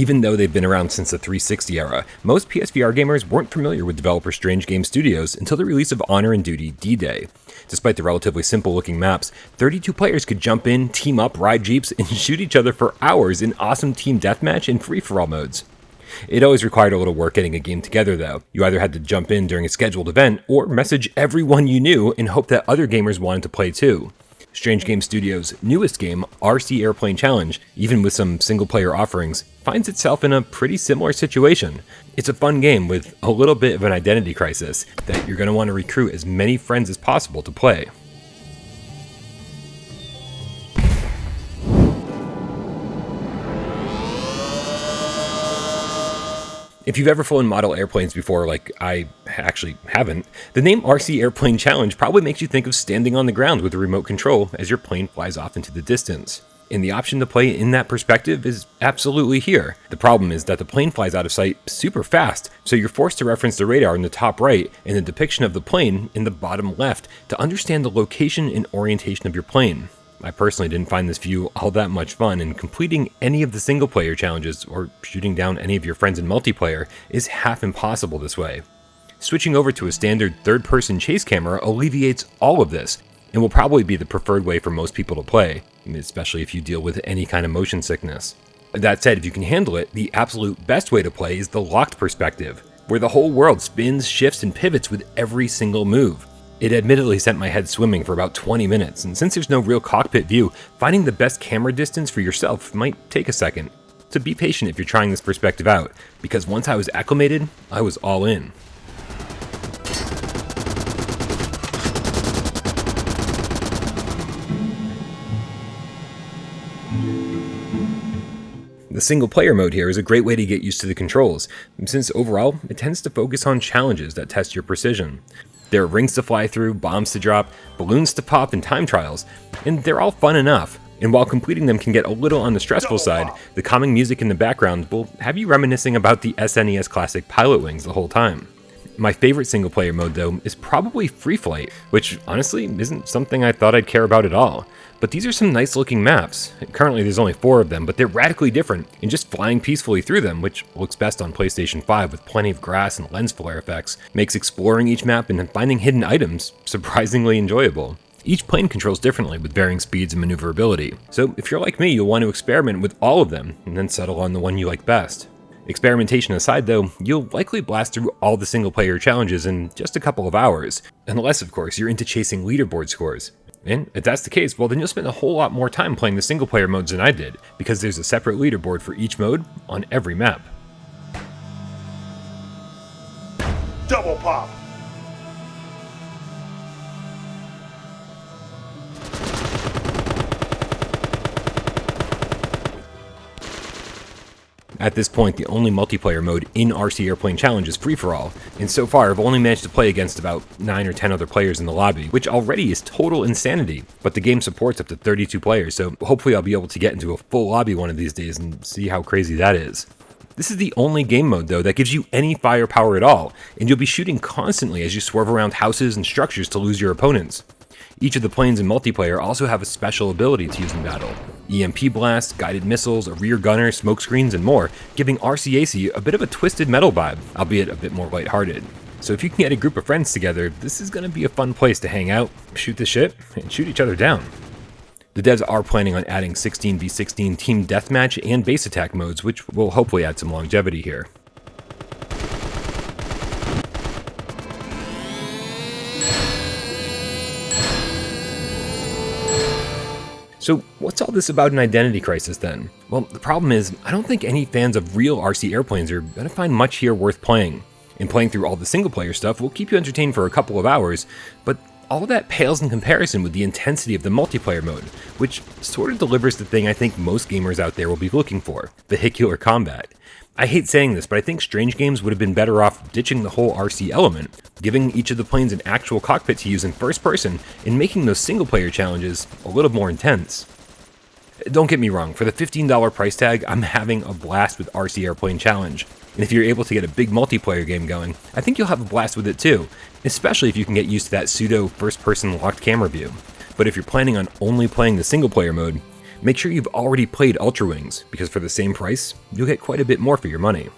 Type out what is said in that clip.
Even though they've been around since the 360 era, most PSVR gamers weren't familiar with developer Strange Game Studios until the release of Honor and Duty D-Day. Despite the relatively simple-looking maps, 32 players could jump in, team up, ride jeeps, and shoot each other for hours in awesome team deathmatch and free-for-all modes. It always required a little work getting a game together though. You either had to jump in during a scheduled event, or message everyone you knew and hope that other gamers wanted to play too. Strange Game Studios' newest game, RC Airplane Challenge, even with some single-player offerings, finds itself in a pretty similar situation. It's a fun game with a little bit of an identity crisis that you're going to want to recruit as many friends as possible to play. If you've ever flown model airplanes before, like I actually haven't, the name RC Airplane Challenge probably makes you think of standing on the ground with a remote control as your plane flies off into the distance. And the option to play in that perspective is absolutely here. The problem is that the plane flies out of sight super fast, so you're forced to reference the radar in the top right and the depiction of the plane in the bottom left to understand the location and orientation of your plane. I personally didn't find this view all that much fun, and completing any of the single-player challenges or shooting down any of your friends in multiplayer is half impossible this way. Switching over to a standard third-person chase camera alleviates all of this, and will probably be the preferred way for most people to play, especially if you deal with any kind of motion sickness. That said, if you can handle it, the absolute best way to play is the locked perspective, where the whole world spins, shifts, and pivots with every single move. It admittedly sent my head swimming for about 20 minutes, and since there's no real cockpit view, finding the best camera distance for yourself might take a second. So be patient if you're trying this perspective out, because once I was acclimated, I was all in. The single-player mode here is a great way to get used to the controls, since overall, it tends to focus on challenges that test your precision. There are rings to fly through, bombs to drop, balloons to pop, and time trials, and they're all fun enough. And while completing them can get a little on the stressful side, the calming music in the background will have you reminiscing about the SNES classic Pilot Wings the whole time. My favorite single-player mode, though, is probably Free Flight, which honestly isn't something I thought I'd care about at all. But these are some nice-looking maps. Currently there's only 4 of them, but they're radically different, and just flying peacefully through them, which looks best on PlayStation 5 with plenty of grass and lens flare effects, makes exploring each map and finding hidden items surprisingly enjoyable. Each plane controls differently with varying speeds and maneuverability, so if you're like me, you'll want to experiment with all of them, and then settle on the one you like best. Experimentation aside though, you'll likely blast through all the single-player challenges in just a couple of hours, unless of course you're into chasing leaderboard scores. And if that's the case, well then you'll spend a whole lot more time playing the single-player modes than I did, because there's a separate leaderboard for each mode on every map. Double pop! At this point, the only multiplayer mode in RC Airplane Challenge is free-for-all, and so far I've only managed to play against about 9 or 10 other players in the lobby, which already is total insanity, but the game supports up to 32 players, so hopefully I'll be able to get into a full lobby one of these days and see how crazy that is. This is the only game mode, though, that gives you any firepower at all, and you'll be shooting constantly as you swerve around houses and structures to lose your opponents. Each of the planes in multiplayer also have a special ability to use in battle. EMP blasts, guided missiles, a rear gunner, smoke screens, and more, giving RCAC a bit of a twisted metal vibe, albeit a bit more lighthearted. So if you can get a group of friends together, this is going to be a fun place to hang out, shoot the shit, and shoot each other down. The devs are planning on adding 16v16 team deathmatch and base attack modes, which will hopefully add some longevity here. So what's all this about an identity crisis then? Well, the problem is, I don't think any fans of real RC airplanes are going to find much here worth playing. And playing through all the single player stuff will keep you entertained for a couple of hours, but all of that pales in comparison with the intensity of the multiplayer mode, which sort of delivers the thing I think most gamers out there will be looking for, vehicular combat. I hate saying this, but I think Strange Games would have been better off ditching the whole RC element, giving each of the planes an actual cockpit to use in first person, and making those single player challenges a little more intense. Don't get me wrong, for the $15 price tag, I'm having a blast with RC Airplane Challenge. And if you're able to get a big multiplayer game going, I think you'll have a blast with it too, especially if you can get used to that pseudo first-person locked camera view. But if you're planning on only playing the single-player mode, Make sure you've already played Ultra Wings, because for the same price, you'll get quite a bit more for your money.